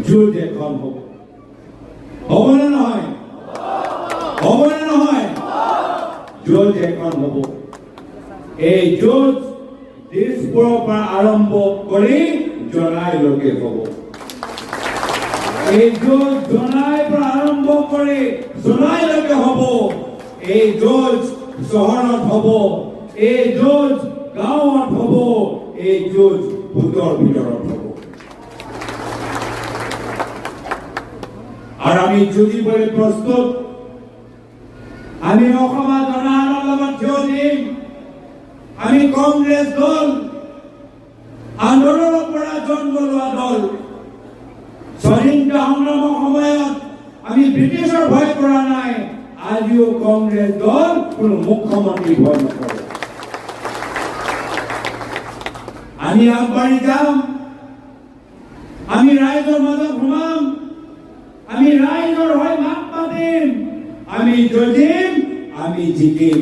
যুঁজ এখন হ'বনে নহয়? হ'বনে নহয়? যুঁজ এখন হ'ব। এই যুঁজ দিছপুৰৰ পৰা আৰম্ভ কৰি জনাইলৈকে হ'ব। এই যুঁজ জনাইৰ পৰা আৰম্ভ কৰি জনাইলৈকে হ'ব। এই যুঁজ চহৰত হ'ব, এই যুঁজ গাঁৱত হ'ব, এই যুঁজ ভোটৰ ভিতৰত হ'ব। আৰ আমি যুঁজিবলৈ প্ৰস্তুত। আমি অসমত জনসাধাৰণৰ লগত থিয় দিম। আমি কংগ্ৰেছ দল আন্দোলনৰ পৰা জন্ম লোৱা দল। স্বাধীনতা সংগ্ৰামৰ সময়ত আমি ব্ৰিটিছৰ ভয় কৰা নাই। আজিও কংগ্ৰেছ দল কোনো মুখ্যমন্ত্ৰী ভয় নকৰে। আমি আগবাঢ়ি যাম। আমি ৰাইজৰ মাজত সোমাম। আমি ৰাইজৰ হৈ মাত মাতিম। আমি যুঁজিম, আমি জিকিম।